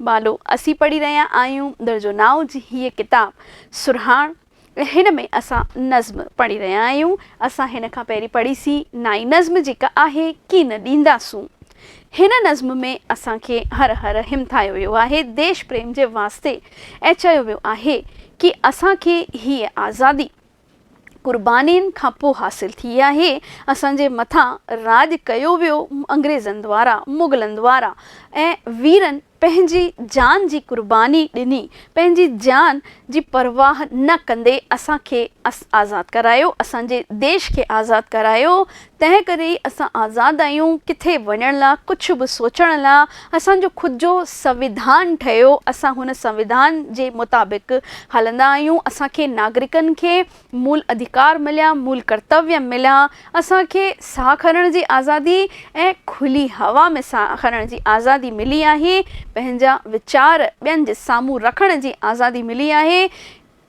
बालो असी पढ़ी रहा आयूं दर्जो नाव जी हीअ किताब सुरहान। हिन में असां नज़्म पढ़ी रहा आयूं। असां हिन खां पहिरीं पढ़ीसीं नाई नज़्म जेका आहे की न ॾींदासूं। हिन नज़्म में असांखे हर हर हिमथायो वियो आहे देश प्रेम जे वास्ते ऐं चयो वियो आहे कि असांखे हीअ आज़ादी क़ुर्बानीनि खां पोइ हासिल थी आहे। असांजे मथां राज कयो वियो अंग्रेज़नि द्वारा, मुग़लनि द्वारा, ऐं वीरनि पंहिंजी जान जी क़ुर्बानी ॾिनी, पंहिंजी जान जी परवाह न कंदे असांखे आज़ादु करायो, असांजे देश खे आज़ादु करायो। तंहिं करे असां आज़ादु आहियूं, किथे वञण लाइ, कुझु बि सोचण लाइ। असांजो ख़ुदि जो संविधान ठहियो, असां हुन संविधान जे मुताबिक़ हलंदा आहियूं। असांखे नागरिकनि खे मूल अधिकार मिलिया, मूल कर्तव्य मिलिया। असांखे साह खणण जी आज़ादी ऐं खुली हवा में साह खणण जी आज़ादी मिली आहे। पंहिंजा वीचार ॿियनि जे साम्हूं रखण जी आज़ादी मिली आहे।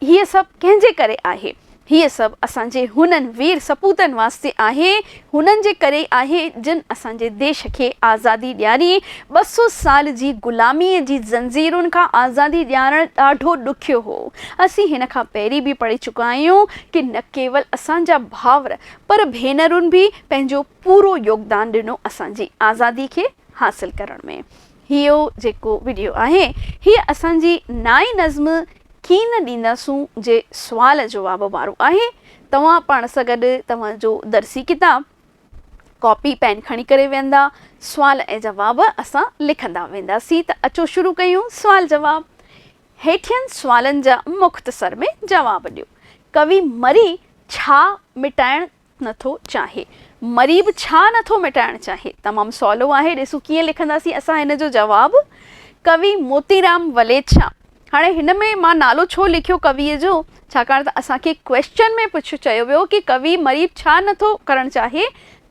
हीअ सभु कंहिंजे करे आहे? हीअ सभु असांजे हुननि वीर सपूतनि वास्ते आहे, हुननि जे करे आहे जिन असांजे देश खे आज़ादी ॾियारी। 200 साल जी ग़ुलामीअ जी ज़ंजीरुनि खां आज़ादी ॾियारणु ॾाढो ॾुखियो हो। असीं हिन खां पहिरीं बि पढ़ी चुका आहियूं कि न केवल असांजा भाउर पर भेनरुनि बि पंहिंजो पूरो योगदान ॾिनो असांजी आज़ादी खे हासिल करण में। हियो जेको वीडियो आहे हीअ असांजी नाई नज़्म की न ॾींदासूं जे सुवाल जवाब वारो आहे। तव्हां पाण सां गॾु तव्हांजो दर्सी किताब कॉपी पेन खणी करे वेंदा, सुवाल ऐं जवाब असां लिखंदा वेंदासीं। त अचो शुरू कयूं सुवाल जवाब। हेठियनि सुवालनि जा मुख़्तसर में जवाब ॾियो। कवि मरी छा मिटाइण नथो चाहे? मरी बि छा नथो मिटाइण चाहे? तमामु सवलो आहे। ॾिसो कीअं लिखंदासीं असां हिन जो जवाबु। कवि मोतीराम वलेछा। हाणे हिन में मां नालो छो लिखियो कवीअ जो? छाकाणि त असांखे क्वेश्चन में चयो वियो कि कवि मरी छा नथो करणु चाहे,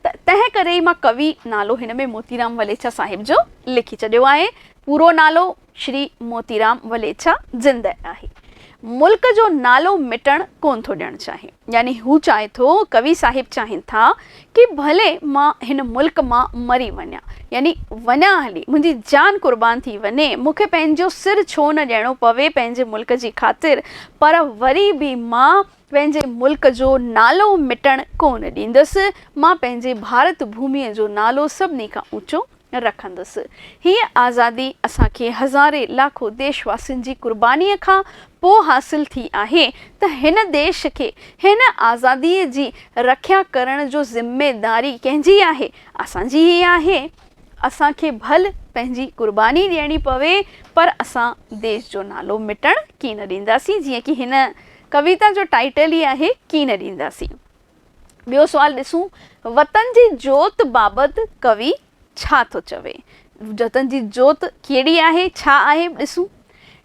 त तंहिं करे मां कवि नालो हिन में मोतीराम वलेछा साहिब जो लिखी छॾियो आहे। पूरो नालो श्री मोतीराम वलेछा ज़िंदह आहे। मुल्क जो नालो मिटणु कोन थो ॾियणु चाहे, यानी हू चाहे थो, कवि साहिब चाहिनि था कि भले मां हिन मुल्क मां मरी वञा, यानी वञा हली, मुंहिंजी जान क़ुर्बान थी वञे, मूंखे पंहिंजो सिर छो न ॾियणो पवे पंहिंजे मुल्क जी ख़ातिर, पर वरी बि मां पंहिंजे मुल्क जो नालो मिटणु कोन ॾींदुसि। मां पंहिंजे भारत भूमीअ जो नालो सभिनी खां ऊचो रखंदुसि। हीअ आज़ादी असांखे हज़ारे लाखो देशवासियुनि जी क़ुर्बानीअ खां पोइ हासिल थी आहे। त हिन देश खे, हिन आज़ादीअ जी रक्षा करण जो ज़िम्मेदारी कंहिंजी आहे? असांजी ई आहे। असांखे भल पंहिंजी क़ुर्बानी ॾियणी पवे, पर असां देश जो नालो मिटणु की न ॾींदासीं। जीअं कि हिन कविता जो टाइटल ई आहे की न ॾींदासीं। ॿियो सुवाल ॾिसूं। वतन जी जोत बाबति कवि छा थो चवे? वतन जी जोत कहिड़ी आहे, छा आहे? ॾिसूं।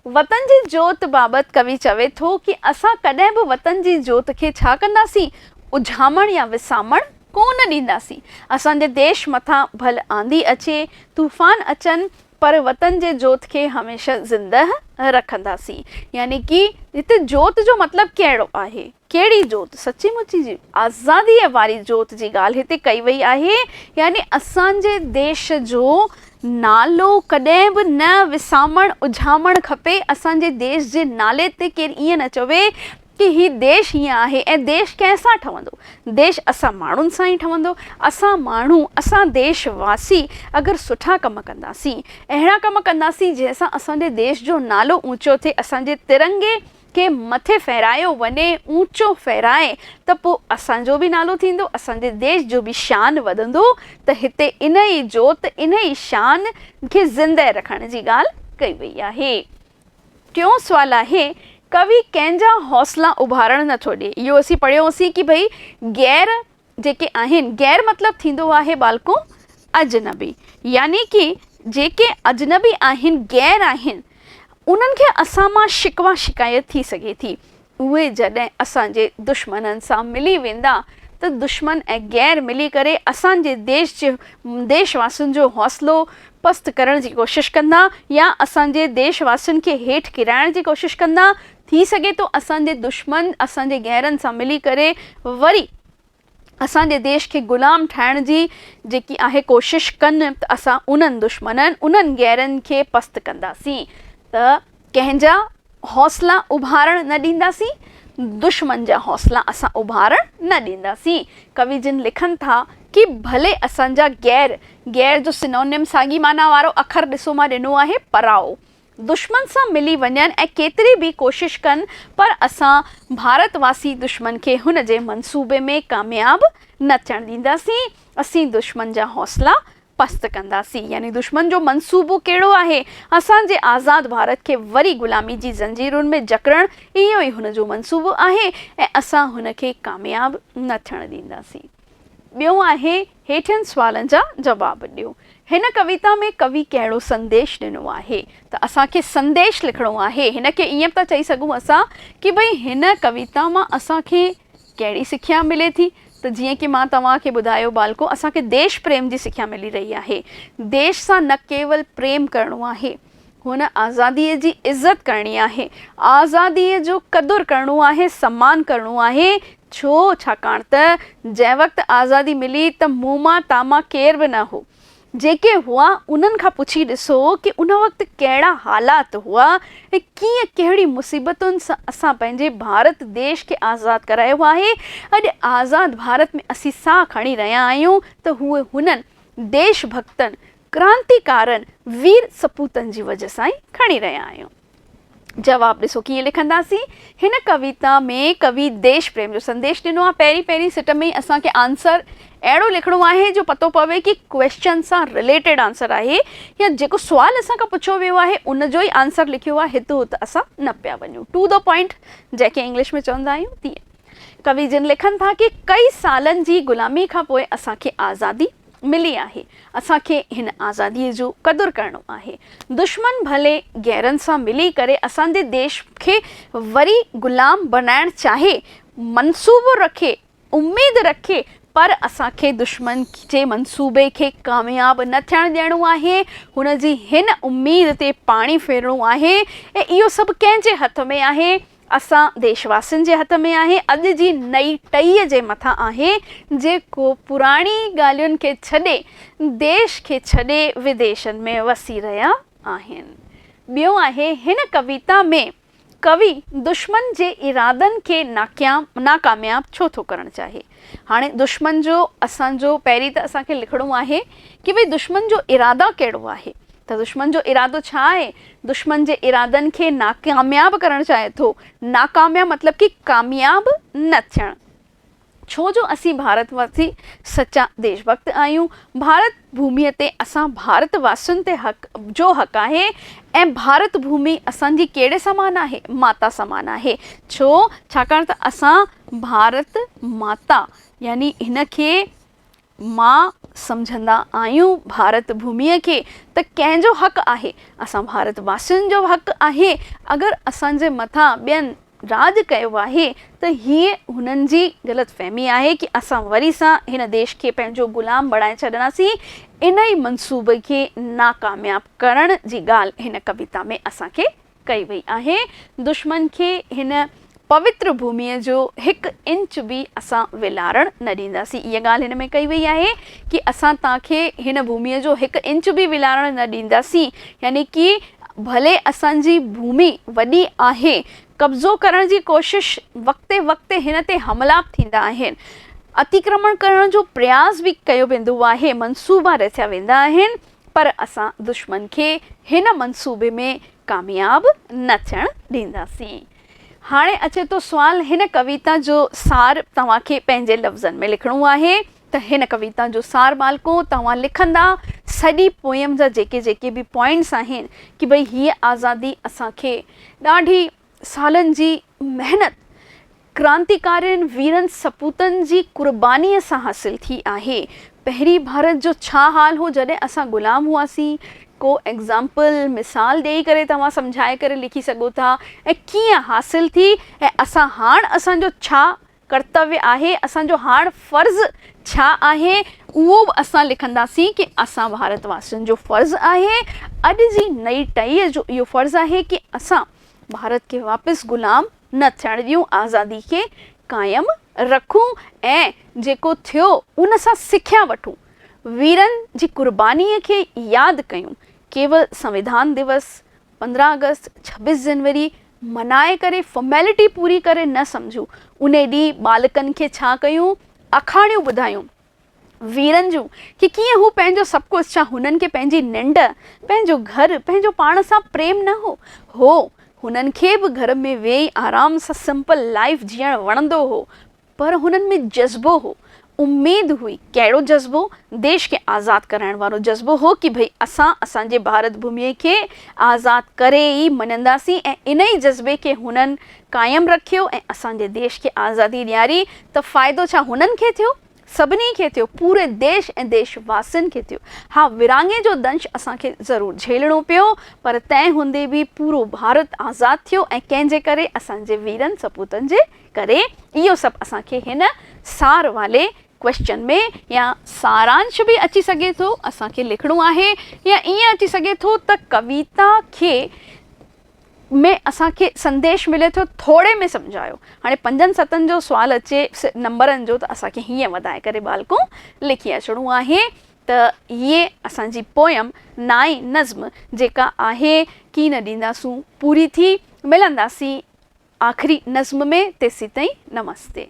वतन जी जोत बाबति कवि चवे थो कि असां कॾहिं बि वतन जी जोत खे छा कंदासीं? उझामण या विसामण कोन ॾींदासीं। असांजे देश मथां भल आंधी अचे, तूफ़ान अचनि, पर वतन जे जोत खे हमेशह ज़िंदह रखंदासीं। यानी कि हिते जोत जो मतिलबु कहिड़ो आहे? कहिड़ी जोत? सची मुची जी आज़ादीअ वारी जोत जी ॻाल्हि हिते कई वई आहे। यानी असांजे देश जो नालो कॾहिं बि न विसामण, उझामण खपे। असांजे देश जे नाले ते केरु ईअं न चवे कि ही देश हीअं आहे। ऐं देश कंहिंसां ठहंदो? देश असां माण्हुनि सां ई ठहंदो। असां माण्हू, असां देशवासी अगरि सुठा कम कंदासीं, अहिड़ा कम कंदासीं जंहिंसां असांजे देश जो नालो ऊचो थिए, असांजे तिरंगे खे मथे फहिरायो वञे, ऊचो फहिराए, त पोइ असांजो बि नालो थींदो, असांजे देश जो बि शान वधंदो। त हिते इन ई जोत, इन ई शान खे ज़िंदह रखण जी ॻाल्हि कई वई आहे। टियों सुवाल आहे। कवि कंहिंजा हौसला उभारणु नथो ॾिए। इहो असीं पढ़ियोसीं कि भई गैर जेके आहिनि, गैर मतिलबु थींदो आहे बालको अजनबी, यानी कि जेके अजनबी आहिनि, गैर आहिनि, उन्हनि खे असां मां शिकवा शिकायत थी सघे थी। उहे जॾहिं असांजे दुश्मननि सां मिली वेंदा, त दुश्मन ऐं गैर मिली करे असांजे देशवासियुनि जो हौसलो पस्त करण जी कोशिशि कंदा, या असांजे देशवासियुनि खे हेठि किराइण जी कोशिशि कंदा। थी सघे थो असांजे दुश्मन असांजे गैरनि सां मिली करे वरी असांजे देश खे ग़ुलाम ठाहिण जी जेकी आहे कोशिशि कनि त असां उन्हनि दुश्मननि उन्हनि गैरनि खे पस्त कंदासीं, त कंहिंजा हौसला उभारण न ॾींदासीं, दुश्मन जा हौसला असां उभारण न ॾींदासीं। कवि जिन लिखनि था कि भले असांजा गैर जो सिनोनिम साॻी माना वारो अखर ॾिसो मां ॾिनो आहे पराओ, दुश्मन सां मिली वञनि ऐं केतिरी बि कोशिशि कनि, पर असां भारतवासी दुश्मन खे हुन जे मंसूबे में कामयाबु न थियणु ॾींदासीं। असीं दुश्मन जा हौसला पस्त कंदासीं। यानी दुश्मन जो मंसूबो कहिड़ो आहे? असांजे आज़ाद भारत खे वरी ग़ुलामी जी ज़ंजीरुनि में जकड़ण, इहो ई हुन जो मंसूबो आहे ऐं असां हुन खे कामयाबु न थियणु ॾींदासीं। ॿियो आहे हेठियनि सुवालनि जा जवाब ॾियो। हिन कविता में कवि कहिड़ो संदेश ॾिनो आहे? त असांखे संदेश लिखिणो आहे। हिन खे ईअं था चई सघूं असां कि भई हिन कविता मां असांखे कहिड़ी सिख्या मिले थी? त जीअं कि मां तव्हांखे ॿुधायो बालको, असांखे देश प्रेम जी सिख्या मिली रही आहे। देश सां न केवल प्रेम करिणो आहे, हुन आज़ादीअ जी इज़त करणी आहे, आज़ादीअ जो क़दुरु करिणो आहे, सम्मान करिणो आहे। छाकाणि त जंहिं वक़्तु आज़ादी मिली त मूं मां तामां केर बि न हो। जेके हुआ उन्हनि खां पुछी ॾिसो कि उन वक़्तु कहिड़ा हालात हुआ ऐं कीअं कहिड़ी मुसीबतुनि सां असां पंहिंजे भारत देश खे आज़ादु करायो आहे। अॼु आज़ाद भारत में असीं साह खणी रहिया आहियूं त उहे हुननि देशभक्तनि, क्रांतिकारनि, वीर सपूतनि जी वजह सां ई खणी रहिया आहियूं। जवाब ॾिसो कीअं लिखंदासीं। हिन कविता में कवि देश प्रेम जो संदेश ॾिनो आहे। पहिरीं सिट में असांखे आंसर अहिड़ो लिखिणो आहे जो पतो पवे कि क्वेश्चन सां रिलेटेड आंसर आहे, या जेको सुवाल असांखां पुछियो वियो आहे उन जो ई आंसर लिखियो आहे। हिते हुते असां न पिया वञूं, टू द पॉइंट जंहिंखे इंग्लिश में चवंदा आहियूं तीअं। कवि जिन लिखनि था कि कई सालनि जी ग़ुलामी खां पोइ असांखे आज़ादी मिली आहे। असांखे हिन आज़ादीअ जो क़दुरु करिणो आहे। दुश्मन भले गैरनि सां मिली करे असांजे देश खे वरी ग़ुलाम बनाइणु चाहे, मंसूबो रखे, उमेद रखे, पर असांखे दुश्मन जे मंसूबे खे कामयाबु न थियणु ॾियणो आहे। हुन जी हिन उमेद ते पाणी फेरणो आहे ऐं इहो सभु कंहिंजे हथ में आहे? असां देशवासियुनि जे हथ में आहे। अॼु जी नई टईअ जे मथां आहे, जेको पुराणी ॻाल्हियुनि खे छॾे, देश खे छॾे विदेशनि में वसी रहिया आहिनि। ॿियो आहे हिन कविता में कवि दुश्मन जे इरादनि खे नाकामयाबु छो थो करणु चाहे? हाणे दुश्मन जो असांजो पहिरीं त असांखे लिखिणो आहे कि भई दुश्मन जो इरादा कहिड़ो आहे। त दुश्मन जो इरादो छा आहे? दुश्मन जे इरादनि खे नाकामयाबु करणु चाहे थो। नाकामयाबु मतिलबु कि कामयाबु न थियणु। छो जो असीं भारतवासी सचा देशभक्त आहियूं। भारत भूमीअ ते असां भारतवासियुनि ते हक़ आहे ऐं भारत भूमि असांजी कहिड़े समान आहे? माता समान आहे। छाकाणि त असां भारत माता यानी हिन खे मां सम्झंदा आहियूं भारत भूमीअ खे। त कंहिंजो हक़ आहे? असां भारतवासियुनि जो हक़ आहे। अगरि असांजे मथां ॿियनि राज कयो आहे त हीअ हुननि जी ग़लतफ़हमी आहे कि असां वरी सां हिन देश खे पंहिंजो ग़ुलाम बणाए छॾंदासीं। इन ई मंसूबे खे नाकामयाबु करण जी ॻाल्हि हिन कविता में असांखे कई वई आहे। दुश्मन खे हिन पवित्र भूमीअ जो हिकु इंच बि असां विलारण न ॾींदासीं। इहा ॻाल्हि हिन में कई वई आहे कि असां तव्हांखे हिन भूमीअ जो हिकु इंच बि विलारण न ॾींदासीं। यानी कि भले असांजी भूमि वॾी आहे, कब्ज़ो करण जी कोशिशि वक़्ते हिन ते हमला थींदा आहिनि, अतिक्रमण करण जो प्रयास बि कयो वेंदो आहे, मंसूबा रचिया वेंदा आहिनि, पर असां दुश्मन खे हिन मंसूबे में कामयाबु न थियणु ॾींदासीं। हाणे अचे थो सुवाल, हिन कविता जो सार तव्हांखे पंहिंजे लफ़्ज़नि में लिखिणो आहे। त हिन कविता जो सार बालको तव्हां लिखंदा सॼी पोयम जा जेके बि पॉइंट्स आहिनि कि भई हीअ आज़ादी असांखे ॾाढी सालनि जी महिनत, क्रांतिकारनि, वीरनि सपूतनि जी क़ुर्बानीअ सां हासिल थी आहे। पहिरीं भारत जो छा हाल हो जॾहिं असां ग़ुलाम हुआसीं? को एग्ज़ाम्पल मिसाल ॾेई करे तव्हां सम्झाए करे लिखी सघो था ऐं कीअं हासिल थी ऐं असां हाणे असांजो छा कर्तव्य आहे, असांजो हाणे फ़र्ज़ु छा आहे, उहो बि असां लिखंदासीं कि असां भारतवासियुनि जो फ़र्ज़ु आहे। अॼु जी नई टईअ जो इहो फ़र्ज़ु आहे कि असां भारत खे वापसि ग़ुलाम न थियणु ॾियूं, आज़ादी खे क़ाइमु रखूं ऐं जेको थियो उन सां सिखिया वठूं, वीरनि जी कुर्बानीअ खे यादि कयूं। केवल संविधान दिवस, 15 अगस्त, 26 जनवरी मनाए करे फॉर्मेलिटी पूरी करे न सम्झूं। उन ॾींहुं बालकनि खे छा कयूं, अखाणियूं ॿुधायूं वीरनि जूं कि कीअं हू पंहिंजो सभु कुझु, छा हुननि खे पंहिंजी निंड, पंहिंजो घर, पंहिंजो पाण सां प्रेम न हो, हुननि खे बि घर में वेही आराम सां सिंपल लाइफ जीअणु वणंदो हो, पर हुननि में जज़्बो हो, उमेद हुई। कहिड़ो जज़्बो? देश खे आज़ादु कराइण वारो जज़्बो हो कि भई असां असांजे भारत भूमिअ खे आज़ादु करे ई मञंदासीं, ऐं इन ई जज़्बे खे हुननि क़ाइमु रखियो ऐं असांजे देश खे आज़ादी ॾियारी। त फ़ाइदो छा हुननि खे थियो? सभिनी खे थियो, पूरे देश ऐं देशवासियुनि खे थियो। हा, विरांङे जो दंश असांखे ज़रूरु झेलणो पियो, पर तंहिं हूंदे बि पूरो भारत आज़ादु थियो, ऐं कंहिंजे करे? असांजे वीरनि सपूतनि जे करे। इहो सभु असांखे हिन सार वाले क्वेश्चन में या सारांश बि अची सघे थो असांखे लिखिणो आहे, या ईअं अची सघे थो त कविता खे में असांखे संदेश मिले थो, थोरे में सम्झायो। हाणे 5-7 जो सुवाल अचे नंबरनि जो, त असांखे हीअं वधाए करे बालको लिखी अचिणो आहे। त इहे असांजी पोयम नाई नज़्म जेका आहे की न ॾींदासूं पूरी थी। मिलंदासीं आख़िरी नज़्म में। तेसीं ताईं नमस्ते।